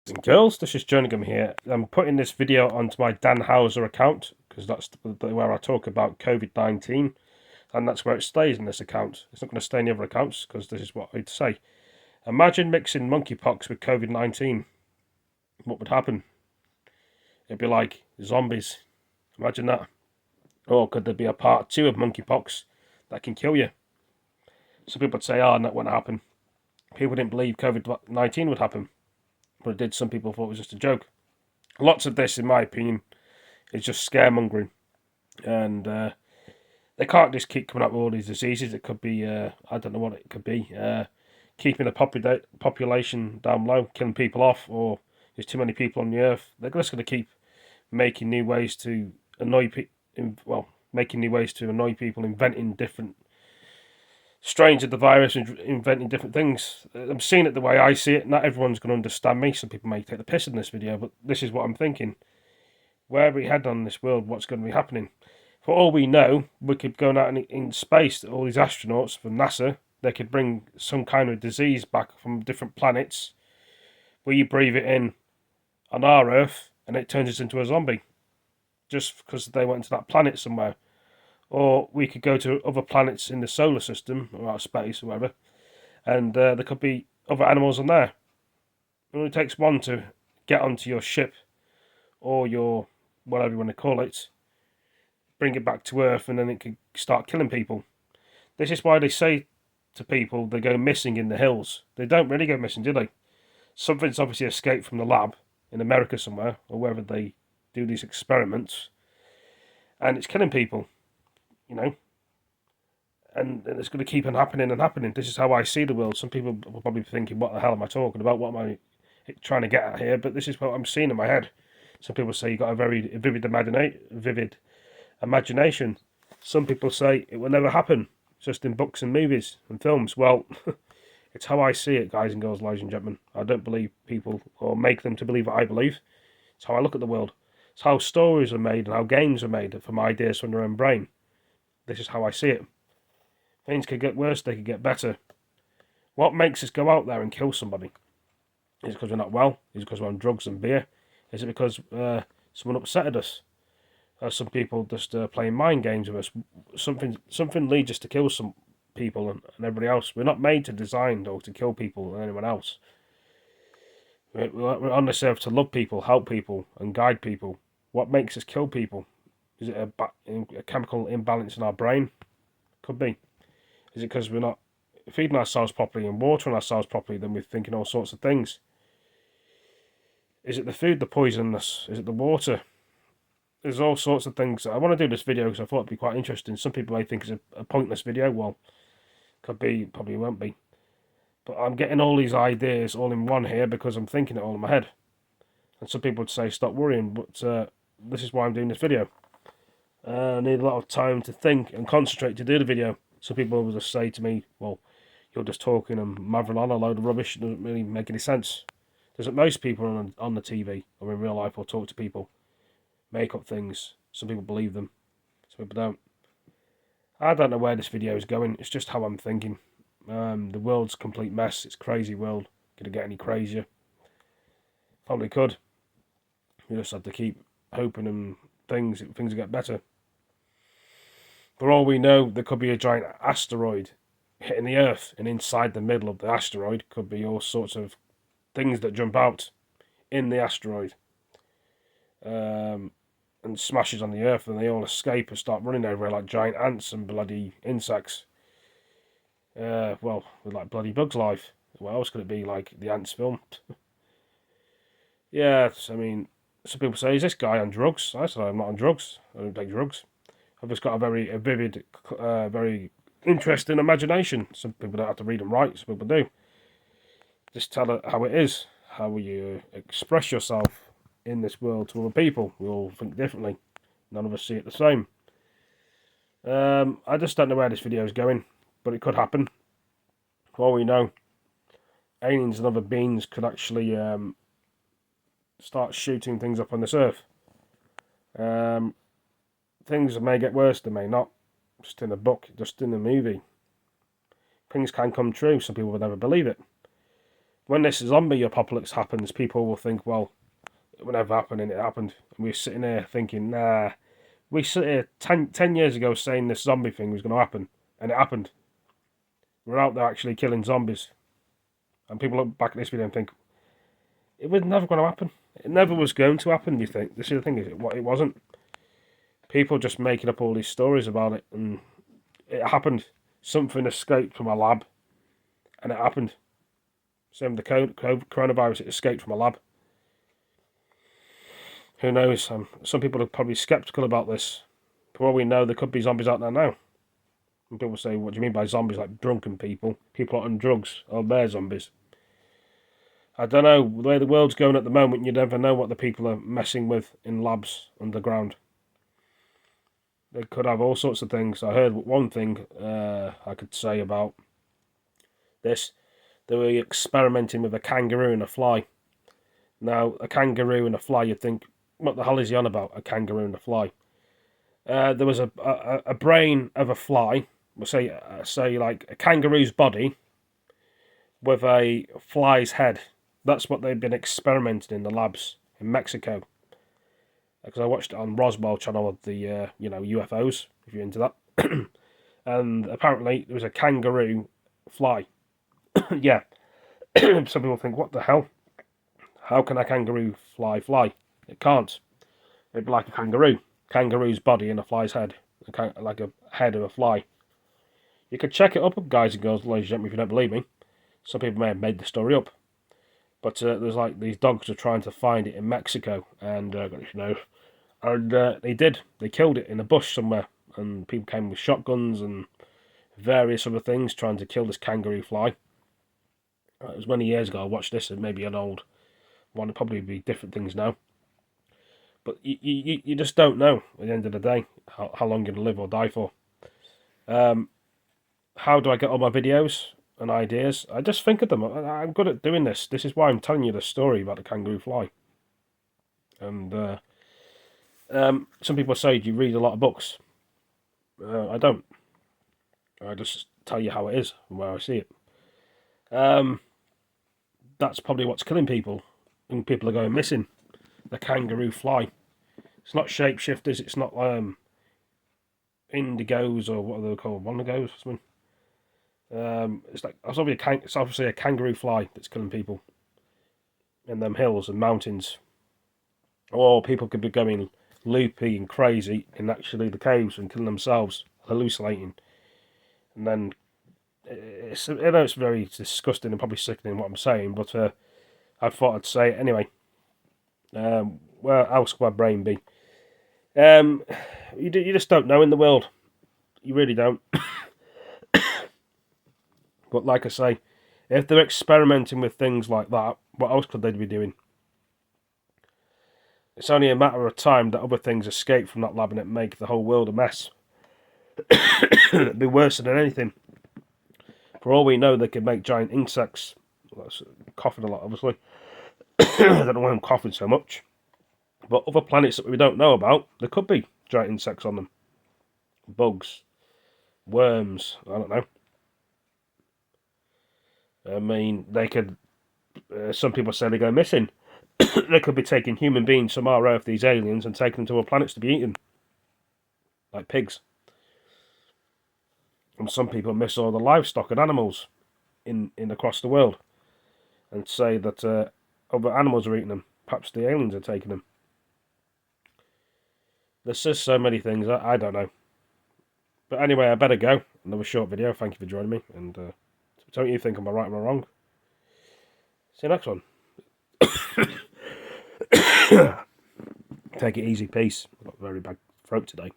and girls, this is Jerningham here. I'm putting this video onto my Dan Houser account because that's where I talk about COVID-19, and that's where it stays in this account. It's not going to stay in the other accounts because this is what I'd say. Imagine mixing monkeypox with COVID-19. What would happen? It'd be like zombies. Imagine that. Or could there be a part 2 of monkeypox that can kill you? Some people would say, oh, that wouldn't happen. People didn't believe COVID-19 would happen. But it did. Some people thought it was just a joke. Lots of this, in my opinion, is just scaremongering. And they can't just keep coming up with all these diseases. It could be, I don't know what it could be. Keeping the population down low, killing people off, or there's too many people on the earth. They're just going to keep making new ways to annoy people. Making new ways to annoy people, inventing different strains of the virus and inventing different things. I'm seeing it the way I see it. Not everyone's going to understand me. Some people may take the piss in this video, but this is what I'm thinking. Where are we headed on this world? What's going to be happening? For all we know, we could go out in space. All these astronauts from NASA, they could bring some kind of disease back from different planets, where you breathe it in on our Earth, and it turns us into a zombie, just because they went to that planet somewhere. Or we could go to other planets in the solar system, or out space, or whatever, and there could be other animals on there. It only takes one to get onto your ship, or your, whatever you want to call it, bring it back to Earth, and then it could start killing people. This is why they say to people they go missing in the hills. They don't really go missing, do they? Something's obviously escaped from the lab in America somewhere, or wherever they do these experiments, and it's killing people. You know, and it's going to keep on happening and happening. This is how I see the world. Some people will probably be thinking, what the hell am I talking about? What am I trying to get at here? But this is what I'm seeing in my head. Some people say you've got a very vivid imagination. Some people say it will never happen. It's just in books and movies and films. Well, it's how I see it, guys and girls, ladies and gentlemen. I don't believe people or make them to believe what I believe. It's how I look at the world. It's how stories are made and how games are made from ideas from their own brain. This is how I see it. Things could get worse, they could get better. What makes us go out there and kill somebody? Is it because we're not well? Is it because we're on drugs and beer? Is it because someone upset us? Some people just playing mind games with us? Something leads us to kill some people and everybody else. We're not made to design or to kill people or anyone else. We're on this earth to love people, help people, and guide people. What makes us kill people? Is it a chemical imbalance in our brain? Could be. Is it because we're not feeding ourselves properly and watering ourselves properly? Then we're thinking all sorts of things. Is it the food, the poisonous? Is it the water? There's all sorts of things. I want to do this video because I thought it'd be quite interesting. Some people may think it's a pointless video. Well, could be, probably won't be. But I'm getting all these ideas all in one here because I'm thinking it all in my head. And some people would say stop worrying, but this is why I'm doing this video. I need a lot of time to think and concentrate to do the video. Some people will just say to me, well, you're just talking and mathering on a load of rubbish. It doesn't really make any sense. Doesn't most people on the TV or in real life or talk to people make up things? Some people believe them, some people don't. I don't know where this video is going. It's just how I'm thinking. The world's a complete mess. It's a crazy world. Could it get any crazier? Probably could. You just have to keep hoping and things will get better. For all we know, there could be a giant asteroid hitting the Earth, and inside the middle of the asteroid could be all sorts of things that jump out in the asteroid and smashes on the Earth, and they all escape and start running over it like giant ants and bloody insects. Well, with like bloody Bugs Life. What else could it be, like the Ants film? Yeah, I mean, some people say, is this guy on drugs? I said, I'm not on drugs. I don't take drugs. I've just got a very vivid, very interesting imagination. Some people don't have to read and write, some people do. Just tell it how it is, how you express yourself in this world to other people. We all think differently. None of us see it the same. I just don't know where this video is going, but it could happen. For all we know, aliens and other beings could actually start shooting things up on this earth. Things may get worse, they may not. Just in a book, just in a movie. Things can come true. Some people would never believe it. when this zombie apocalypse happens, people will think, well, it would never happen, and it happened. And we're sitting here thinking, nah. We sit here 10 years ago saying this zombie thing was going to happen, and it happened. We're out there actually killing zombies. And people look back at this video and think, it was never going to happen. It never was going to happen, you think. This is the thing, is it wasn't. People just making up all these stories about it, and it happened. Something escaped from a lab, and it happened. Same with the coronavirus, it escaped from a lab. Who knows? Some people are probably sceptical about this. For all we know, there could be zombies out there now. And people say, what do you mean by zombies? Like drunken people? People on drugs? Oh, they're zombies. I don't know. The way the world's going at the moment, you never know what the people are messing with in labs underground. They could have all sorts of things. I heard one thing I could say about this. They were experimenting with a kangaroo and a fly. Now, a kangaroo and a fly, you'd think, what the hell is he on about, a kangaroo and a fly? There was a brain of a fly, we'll say like a kangaroo's body with a fly's head. That's what they've been experimenting in the labs in Mexico. Because I watched it on Roswell channel of the UFOs, if you're into that. And apparently there was a kangaroo fly. Yeah. Some people think, what the hell? How can a kangaroo fly? It can't. It'd be like a kangaroo. Kangaroo's body and a fly's head. Like a head of a fly. You could check it up, guys and girls, ladies and gentlemen, if you don't believe me. Some people may have made the story up. But there's like these dogs are trying to find it in Mexico. And, they did. They killed it in a bush somewhere. And people came with shotguns and various other things trying to kill this kangaroo fly. It was many years ago I watched this, and maybe an old one. It'd probably be different things now. But you just don't know at the end of the day how long you're going to live or die for. How do I get all my videos and ideas? I just think of them. I'm good at doing this. This is why I'm telling you the story about the kangaroo fly. And some people say, do you read a lot of books? I don't. I just tell you how it is and where I see it. That's probably what's killing people. And people are going missing. The kangaroo fly. It's not shapeshifters. It's not indigos or what are they called? Wondigos or something. It's obviously a kangaroo fly that's killing people in them hills and mountains. Or people could be going loopy and crazy in actually the caves and killing themselves, hallucinating. And then I know it's very disgusting and probably sickening what I'm saying, but I thought I'd say it anyway. Where else could my brain be? You just don't know in the world. You really don't. But like I say, if they're experimenting with things like that, what else could they be doing? It's only a matter of time that other things escape from that lab and it make the whole world a mess. It'd be worse than anything. For all we know, they could make giant insects. That's coughing a lot, obviously. I don't know why I'm coughing so much. But other planets that we don't know about, there could be giant insects on them. Bugs. Worms. I don't know. I mean, they could... some people say they go missing. They could be taking human beings from our Earth, these aliens, and taking them to other planets to be eaten. Like pigs. And some people miss all the livestock and animals in across the world. And say that other animals are eating them. Perhaps the aliens are taking them. There's just so many things, I don't know. But anyway, I better go. Another short video. Thank you for joining me. And tell me what you think. Am I right or am I wrong? See you next one. Take it easy. Peace. I've got a very bad throat today.